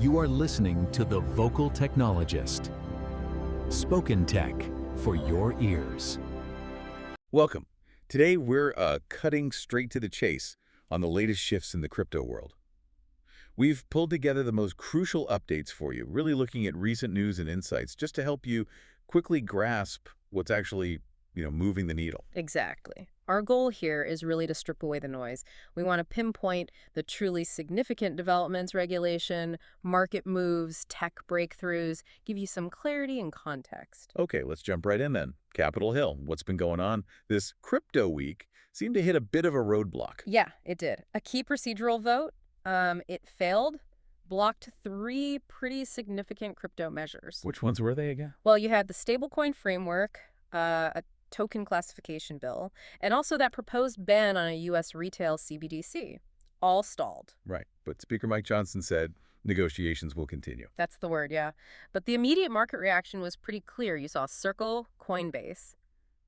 You are listening to The Vocal Technologist. Spoken tech for your ears. Welcome. Today we're cutting straight to the chase on the latest shifts in the crypto world. We've pulled together the most crucial updates for you, really looking at recent news and insights just to help you quickly grasp what's actually, moving the needle. Exactly. Our goal here is really to strip away the noise. We want to pinpoint the truly significant developments, regulation, market moves, tech breakthroughs, give you some clarity and context. Okay, let's jump right in then. Capitol Hill, what's been going on? This crypto week seemed to hit a bit of a roadblock. Yeah, it did. A key procedural vote, it failed, blocked 3 pretty significant crypto measures. Which ones were they again? Well, you had the stablecoin framework, a token classification bill, and also that proposed ban on a U.S. retail CBDC. All stalled. Right, but Speaker Mike Johnson said negotiations will continue. That's the word, yeah. But the immediate market reaction was pretty clear. You saw Circle, Coinbase,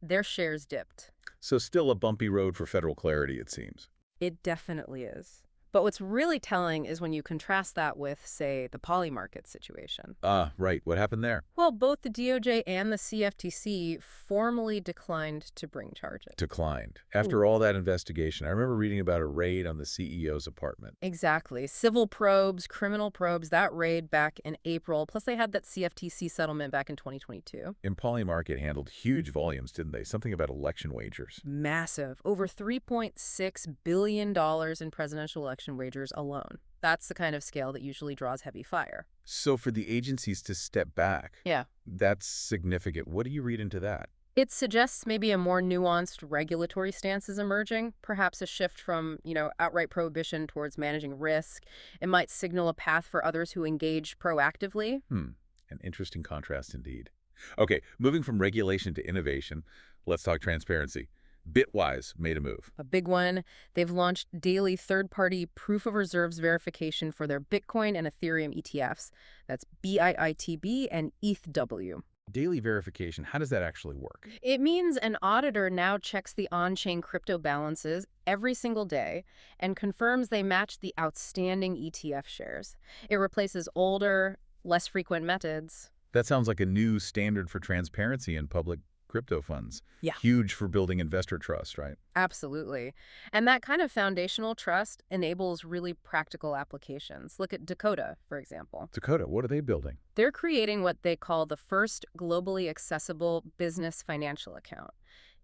their shares dipped. So still a bumpy road for federal clarity, it seems. It definitely is. But what's really telling is when you contrast that with, say, the Polymarket situation. Right. What happened there? Well, both the DOJ and the CFTC formally declined to bring charges. Declined. After all that investigation, I remember reading about a raid on the CEO's apartment. Exactly. Civil probes, criminal probes, that raid back in April. Plus they had that CFTC settlement back in 2022. And Polymarket handled huge volumes, didn't they? Something about election wagers. Massive. Over $3.6 billion in presidential election wagers alone. That's the kind of scale that usually draws heavy fire. So for the agencies to step back, yeah, that's significant. What do you read into that? It suggests maybe a more nuanced regulatory stance is emerging, perhaps a shift from, outright prohibition towards managing risk. It might signal a path for others who engage proactively. An interesting contrast indeed. Okay, moving from regulation to innovation, let's talk transparency. Bitwise made a move. A big one. They've launched daily third-party proof of reserves verification for their Bitcoin and Ethereum ETFs. That's BIITB and ETHW. Daily verification, how does that actually work? It means an auditor now checks the on-chain crypto balances every single day and confirms they match the outstanding ETF shares. It replaces older, less frequent methods. That sounds like a new standard for transparency in public crypto funds. Yeah. Huge for building investor trust, right? Absolutely. And that kind of foundational trust enables really practical applications. Look at Dakota, for example. Dakota, what are they building? They're creating what they call the first globally accessible business financial account.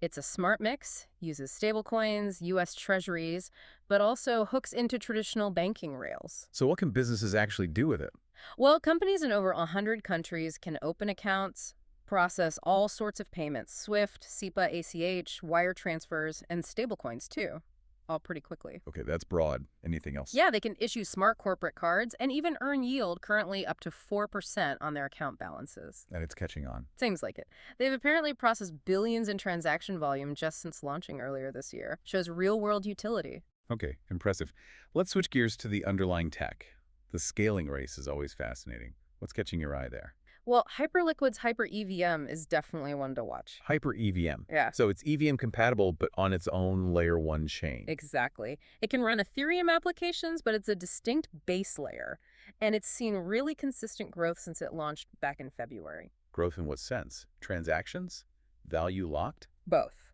It's a smart mix, uses stablecoins, U.S. treasuries, but also hooks into traditional banking rails. So what can businesses actually do with it? Well, companies in over 100 countries can open accounts, process all sorts of payments, SWIFT, SEPA, ACH, wire transfers, and stablecoins too, all pretty quickly. Okay, that's broad. Anything else? Yeah, they can issue smart corporate cards and even earn yield, currently up to 4% on their account balances. And it's catching on. Seems like it. They've apparently processed billions in transaction volume just since launching earlier this year. Shows real-world utility. Okay, impressive. Let's switch gears to the underlying tech. The scaling race is always fascinating. What's catching your eye there? Well, Hyperliquid's HyperEVM is definitely one to watch. HyperEVM. Yeah. So it's EVM-compatible, but on its own layer 1 chain. Exactly. It can run Ethereum applications, but it's a distinct base layer. And it's seen really consistent growth since it launched back in February. Growth in what sense? Transactions? Value locked? Both.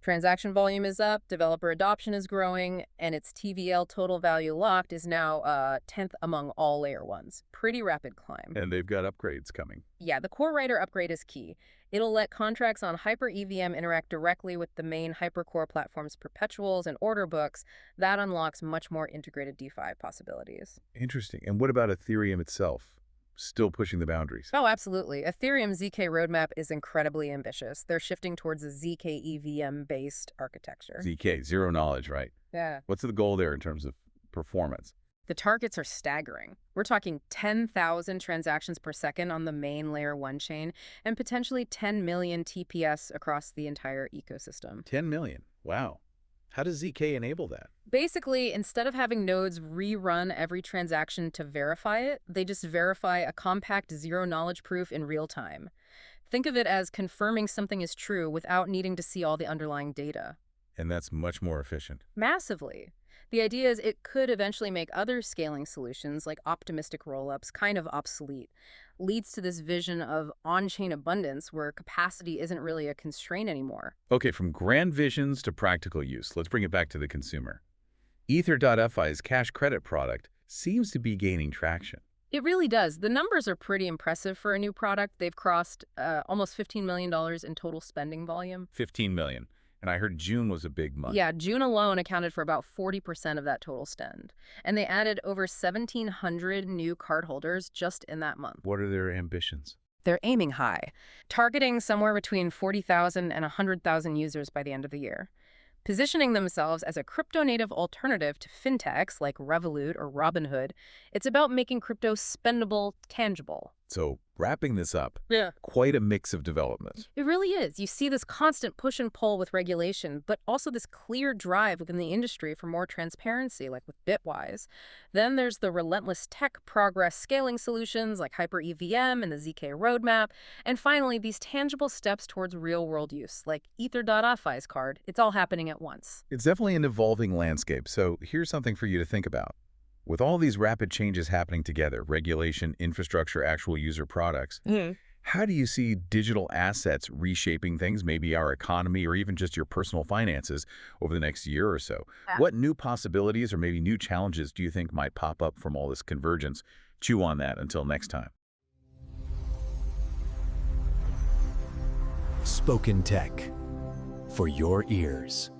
Transaction volume is up, developer adoption is growing, and its TVL total value locked is now 10th among all layer 1s. Pretty rapid climb. And they've got upgrades coming. Yeah, the core writer upgrade is key. It'll let contracts on HyperEVM interact directly with the main Hypercore platform's perpetuals and order books. That unlocks much more integrated DeFi possibilities. Interesting. And what about Ethereum itself? Still pushing the boundaries. Oh, absolutely. Ethereum's ZK roadmap is incredibly ambitious. They're shifting towards a ZK-EVM-based architecture. ZK, zero knowledge, right? Yeah. What's the goal there in terms of performance? The targets are staggering. We're talking 10,000 transactions per second on the main layer 1 chain and potentially 10 million TPS across the entire ecosystem. 10 million. Wow. How does ZK enable that? Basically, instead of having nodes rerun every transaction to verify it, they just verify a compact zero-knowledge proof in real time. Think of it as confirming something is true without needing to see all the underlying data. And that's much more efficient. Massively. The idea is it could eventually make other scaling solutions like optimistic rollups kind of obsolete. Leads to this vision of on-chain abundance where capacity isn't really a constraint anymore. Okay, from grand visions to practical use, let's bring it back to the consumer. Ether.fi's cash credit product seems to be gaining traction. It really does. The numbers are pretty impressive for a new product. They've crossed almost $15 million in total spending volume. 15 million. And I heard June was a big month. Yeah, June alone accounted for about 40% of that total spend. And they added over 1,700 new cardholders just in that month. What are their ambitions? They're aiming high, targeting somewhere between 40,000 and 100,000 users by the end of the year, positioning themselves as a crypto-native alternative to fintechs like Revolut or Robinhood. It's about making crypto spendable, tangible. So, wrapping this up, Yeah. quite a mix of developments. It really is. You see this constant push and pull with regulation, but also this clear drive within the industry for more transparency, like with Bitwise. Then there's the relentless tech progress scaling solutions like HyperEVM and the ZK roadmap. And finally, these tangible steps towards real-world use, like Ether.fi's card. It's all happening at once. It's definitely an evolving landscape, so here's something for you to think about. With all these rapid changes happening together, regulation, infrastructure, actual user products, how do you see digital assets reshaping things, maybe our economy or even just your personal finances over the next year or so? What new possibilities or maybe new challenges do you think might pop up from all this convergence? Chew on that until next time. Spoken Tech for your ears.